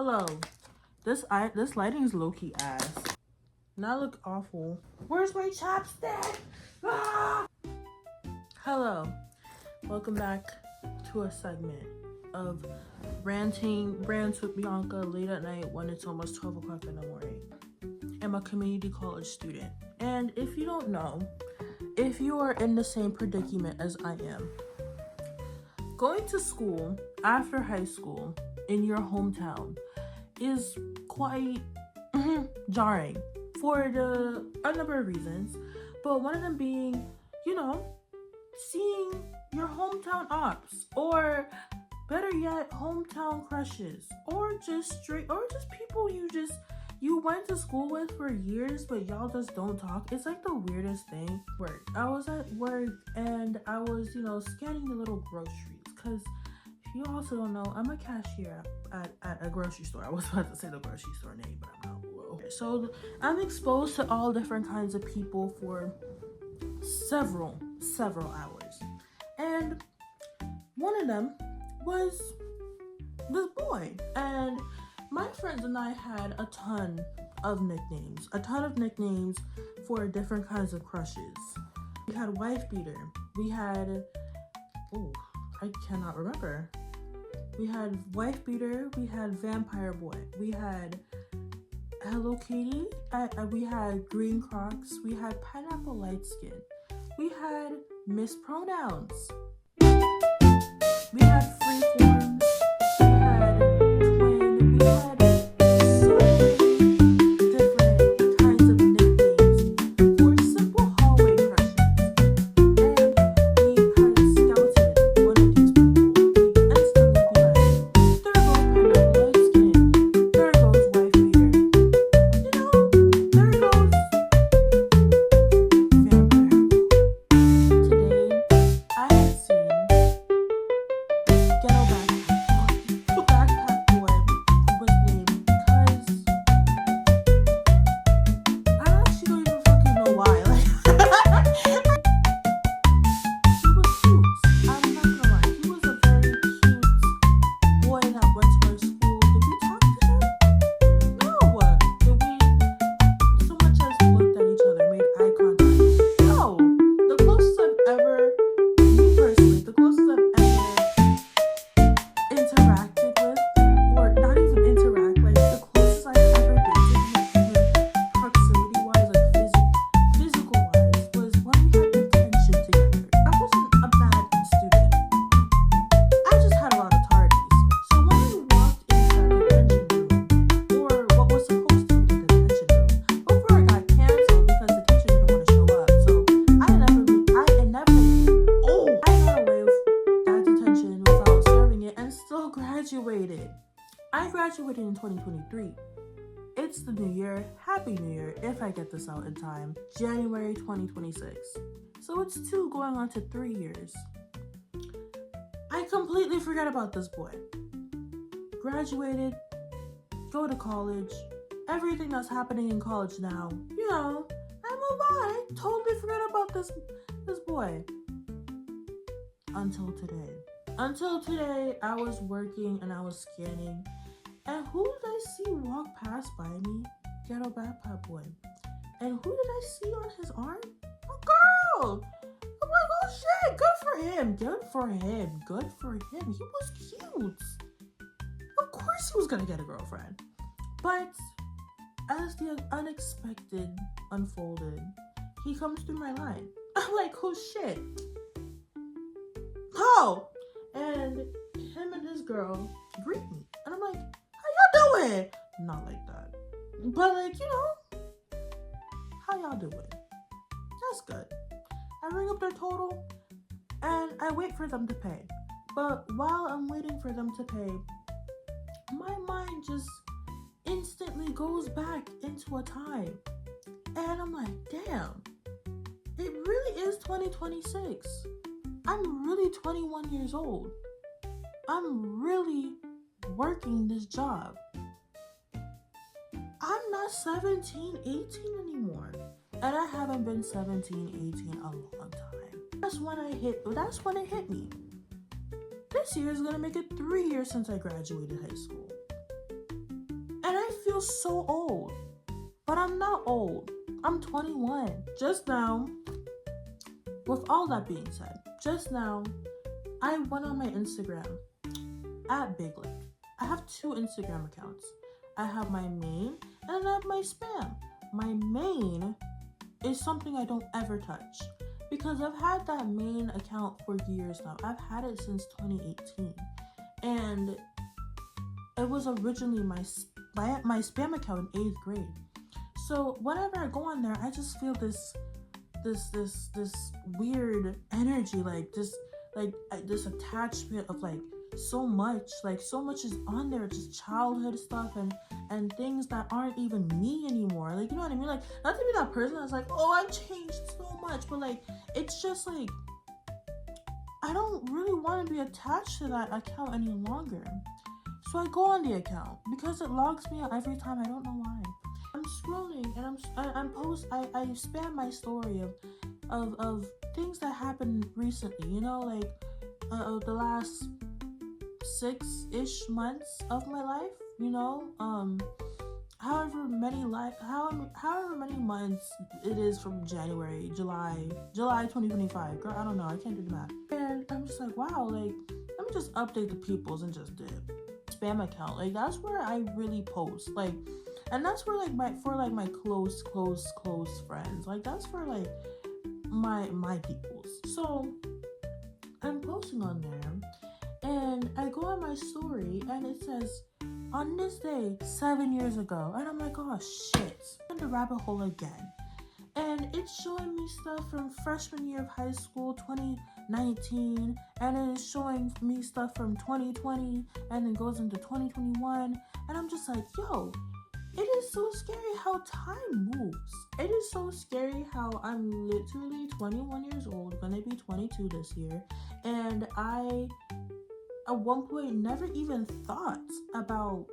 Hello. This lighting is low-key ass. Now I look awful. Where's my chapstick? Ah! Hello. Welcome back to a segment of ranting rants with Bianca late at night when it's almost 12 o'clock in the morning. I'm a community college student. And if you don't know, if you are in the same predicament as I am, going to school after high school in your hometown is quite jarring for a number of reasons, but one of them being, seeing your hometown ops, or better yet, hometown crushes, or just people you went to school with for years, but y'all just don't talk. It's like the weirdest thing. I was at work and I was, scanning the little groceries, because if you also don't know, I'm a cashier at a grocery store. I was about to say the grocery store name, but I'm not. So I'm exposed to all different kinds of people for several hours. And one of them was this boy. And my friends and I had a ton of nicknames for different kinds of crushes. We had wife beater. We had, I cannot remember. We had wife beater. We had vampire boy. We had Hello Kitty. We had green Crocs. We had pineapple light skin. We had mispronouns. We had freeforms. We had twin. We had so many different kinds of nicknames for simple hallway crushes. And we kind of scouted one of these people. We instantly be like, there goes pineapple light skin. There goes wife beater. There goes vampire. Today, I had seen Ghetto Backpack Boy was named because I actually don't even fucking know why. He was cute. I'm not gonna lie. He was a very cute boy that went to our school. Did we talk to him? No. Did we so much as looked at each other, made eye contact? No. The closest I've ever, me personally, the closest I've ever interacted with, or not even interact, like the closest I've ever been to him, proximity wise, like physical wise, was when we had detention together. I wasn't a bad student. I just had a lot of tardies. So when I walked into that detention room, or what was supposed to be the detention room, before it got canceled because the teacher didn't want to show up, so I got away with that detention without serving it and still graduated. I graduated in 2023. It's the new year. Happy New Year, if I get this out in time. January 2026. So it's 2 going on to 3 years. I completely forgot about this boy. Graduated, go to college, everything that's happening in college now, I move on. I totally forgot about this boy. Until today, I was working and I was scanning, and who did I see walk past by me? Ghetto Backpack Boy. And who did I see on his arm? A girl! I'm like, oh shit, good for him. He was cute. Of course he was gonna get a girlfriend. But as the unexpected unfolded, he comes through my line. I'm like, oh shit. Oh! And him and his girl greet me. And I'm like, how y'all doing? Not like that. But how y'all doing? That's good. I ring up their total and I wait for them to pay. But while I'm waiting for them to pay, my mind just instantly goes back into a time. And I'm like, damn, it really is 2026. I'm really 21 years old. I'm really working this job. I'm not 17, 18 anymore. And I haven't been 17, 18 a long time. That's when it hit me. This year is gonna make it 3 years since I graduated high school. feel so old, but I'm not old. I'm 21. Just now, with all that being said, just now, I went on my Instagram at Big Lip. I have 2 Instagram accounts. I have my main and I have my spam. My main is something I don't ever touch because I've had that main account for years now. I've had it since 2018, and it was originally my spam account in 8th grade. So whenever I go on there, I just feel this weird energy, like this attachment of like so much is on there, just childhood stuff and things that aren't even me anymore. Like, you know what I mean? Like, not to be that person that's like, oh, I've changed so much, but like, it's just like, I don't really want to be attached to that account any longer. So I go on the account because it logs me out every time. I don't know why. I'm scrolling and I spam my story of things that happened recently, you know, like the last 6-ish months of my life, you know, however many months it is from July 2025. Girl, I don't know, I can't do the math. And I'm just like, wow, like, let me just update the peoples and just dip. Spam account, like, that's where I really post, like, and that's where like my close friends, like, that's for like my peoples. So I'm posting on there and I go on my story and it says, on this day 7 years ago, and I'm like, oh shit, I'm in the rabbit hole again. And it's showing me stuff from freshman year of high school, 2019, and then it's showing me stuff from 2020, and then goes into 2021, and I'm just like, yo, it is so scary how time moves. It is so scary how I'm literally 21 years old, gonna be 22 this year, and I, at one point, never even thought about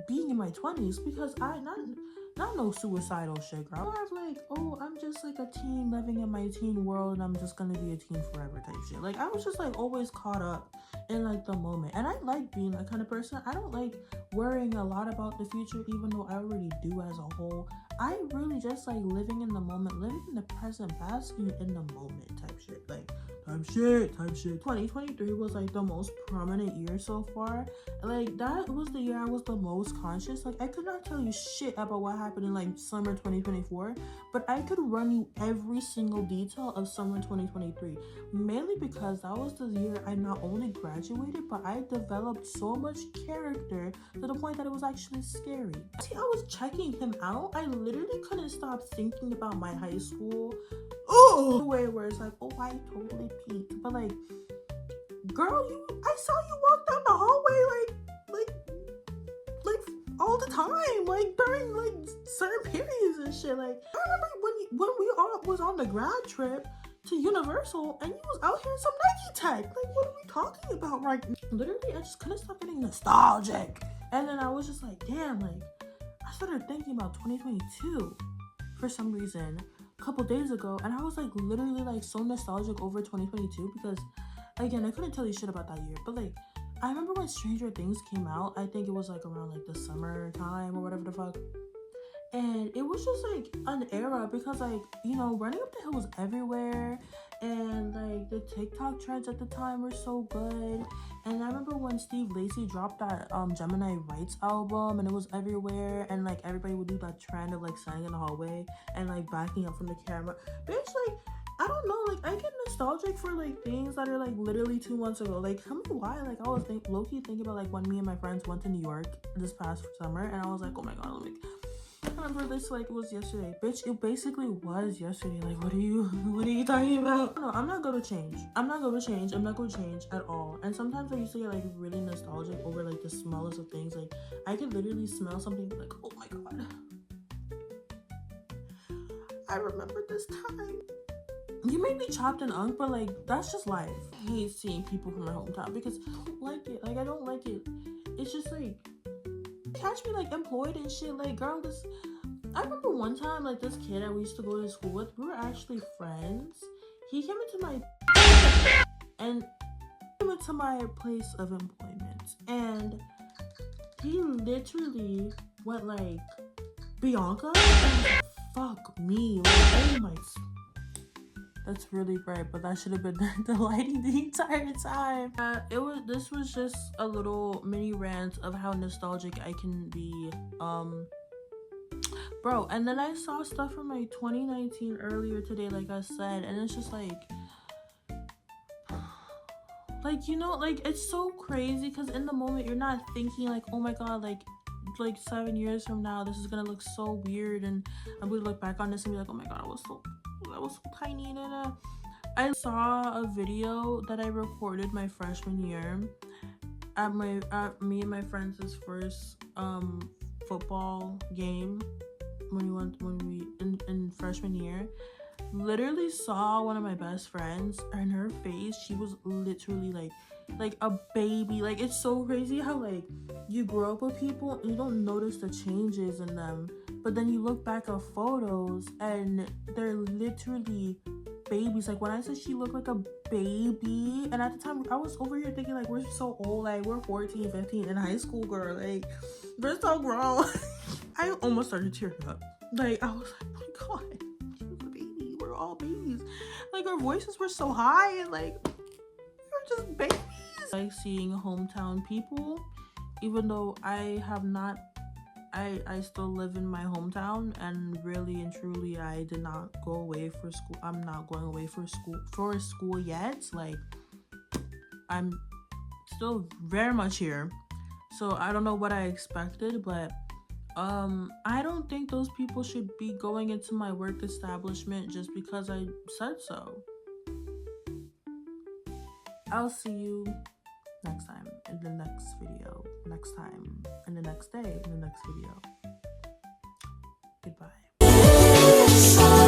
being in my 20s because not no suicidal shit, girl. More of like, oh, I'm just like a teen living in my teen world and I'm just gonna be a teen forever type shit. Like, I was just like always caught up in like the moment. And I like being that kind of person. I don't like worrying a lot about the future, even though I already do as a whole. I really just like living in the moment, living in the present, basking in the moment type shit. Like, type shit. 2023 was like the most prominent year so far. Like, that was the year I was the most conscious. Like, I could not tell you shit about what happened in like summer 2024, but I could run you every single detail of summer 2023, mainly because that was the year I not only graduated, but I developed so much character to the point that it was actually scary. See, I was checking him out. I literally couldn't stop thinking about my high school. Oh, the way where it's like, oh, I totally peaked, but like, girl, I saw you walk down the hallway like all the time, like during like certain periods and shit. Like, I remember when we all was on the grad trip to Universal and you was out here in some Nike tech. Like, what are we talking about right now? Literally, I just couldn't stop getting nostalgic. And then I was just like, damn, like, I started thinking about 2022 for some reason a couple days ago, and I was like literally like so nostalgic over 2022 because, again, I couldn't tell you shit about that year, but like, I remember when Stranger Things came out. I think it was like around like the summer time or whatever the fuck, and it was just like an era because, like, you know, Running Up the Hill was everywhere, and like the TikTok trends at the time were so good. And I remember when Steve Lacy dropped that Gemini Rights album, and it was everywhere, and like everybody would do that trend of like standing in the hallway and like backing up from the camera. Bitch, like, I don't know, like, I get nostalgic for like things that are like literally 2 months ago. Like, tell me why. Like, I was low-key thinking about like when me and my friends went to New York this past summer, and I was like, oh my god, like, I remember this like it was yesterday. Bitch, it basically was yesterday. Like, what are you talking about? No, I'm not gonna change. I'm not gonna change at all. And sometimes I used to get like really nostalgic over like the smallest of things. Like, I could literally smell something like, oh my god, I remember this time. You may be chopped and unk, but like, that's just life. I hate seeing people from my hometown because I don't like it. Like, I don't like it. It's just like, catch me like employed and shit. Like, girl, I remember one time, like, this kid that we used to go to school with, we were actually friends. He came into my place of employment, and he literally what, like Bianca? Fuck me. Like, oh my. That's really bright, but that should have been the lighting the entire time. This was just a little mini rant of how nostalgic I can be. Bro, and then I saw stuff from like 2019 earlier today, like I said, and it's just like, you know, like, it's so crazy because in the moment you're not thinking like, oh my god, like 7 years from now this is gonna look so weird, and I'm gonna look back on this and be like, oh my god, I was so tiny. I saw a video that I recorded my freshman year at me and my friends' first football game when we in freshman year. Literally saw one of my best friends, and her face, she was literally like a baby. Like, it's so crazy how like you grow up with people and you don't notice the changes in them, but then you look back at photos and they're literally babies. Like, when I said she looked like a baby, and at the time I was over here thinking like, we're so old, like we're 14, 15 in high school, girl, like we're so grown. I almost started tearing up. Like, I was like, oh my god, she was a baby. We're all babies. Like, our voices were so high, and like we're just babies. Like, seeing hometown people, even though I have not, I still live in my hometown, and really and truly I did not go away for school. I'm not going away for school yet. Like, I'm still very much here, so I don't know what I expected, but I don't think those people should be going into my work establishment just because I said so. I'll see you next time in the next video, next time in the next day in the next video. Goodbye.